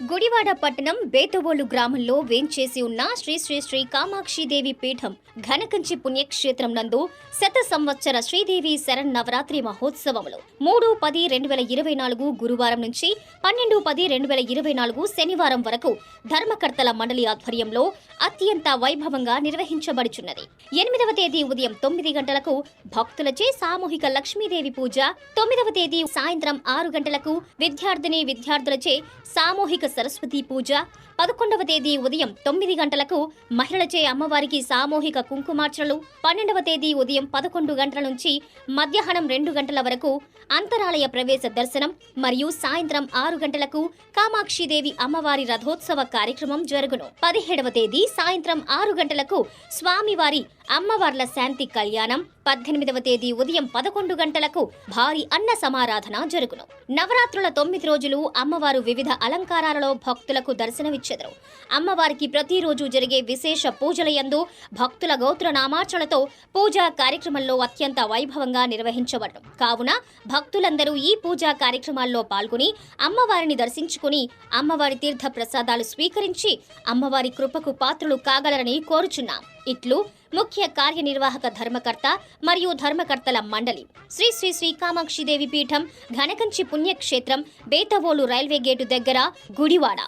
గుడివాడ పట్టణం బేతవోలు గ్రామంలో వేంచేసి ఉన్న శ్రీ శ్రీ శ్రీ కామాక్షిదేవి పీఠం ఘనకంచి పుణ్యక్షేత్రం నందు శత సంవత్సర శ్రీదేవి శరన్నవరాత్రి మహోత్సవములు 3-10-2024 గురువారం నుంచి 12-10-2024 శనివారం వరకు ధర్మకర్తల మండలి ఆధ్వర్యంలో అత్యంత వైభవంగా నిర్వహించబడుచున్నది. 8వ తేదీ ఉదయం 9 గంటలకు భక్తులచే సామూహిక లక్ష్మీదేవి పూజ, 9వ తేదీ సాయంత్రం 6 గంటలకు విద్యార్థులచే సామూహిక సరస్వతి పూజ, 11వ తేదీ ఉదయం 9 గంటలకు మహిళలచే అమ్మవారికి సామూహిక కుంకుమార్చనలు, 12వ తేదీ ఉదయం 11 గంటల నుంచి మధ్యాహ్నం 2 గంటల వరకు అంతరాలయ ప్రవేశ దర్శనం మరియు సాయంత్రం 6 గంటలకు కామాక్షిదేవి అమ్మవారి రథోత్సవ కార్యక్రమం జరుగును. 17వ తేదీ సాయంత్రం 6 గంటలకు స్వామివారి అమ్మవార్ల శాంతి కళ్యాణం, 18వ తేదీ ఉదయం 11 గంటలకు భారీ అన్న సమారాధన జరుగును. నవరాత్రుల 9 రోజులు అమ్మవారు వివిధ అలంకారాలలో భక్తులకు దర్శనమిచ్చెదరు. అమ్మవారికి ప్రతిరోజు జరిగే విశేష పూజలయందు భక్తుల గోత్ర నామార్చనలతో పూజా కార్యక్రమంలో అత్యంత వైభవంగా నిర్వహించబడను. కావున భక్తులందరూ ఈ పూజా కార్యక్రమాల్లో పాల్గొని అమ్మవారిని దర్శించుకుని అమ్మవారి తీర్థ ప్రసాదాలు స్వీకరించి అమ్మవారి కృపకు పాత్రులు కాగలరని కోరుచున్నాం. ఇట్లు ముఖ్య కార్యనిర్వాహక ధర్మకర్త మరియు ధర్మకర్తల మండలి, శ్రీ శ్రీ శ్రీ కామాక్షిదేవి పీఠం, ఘనకంచి పుణ్యక్షేత్రం, బేతవోలు రైల్వే గేటు దగ్గర, గుడివాడ.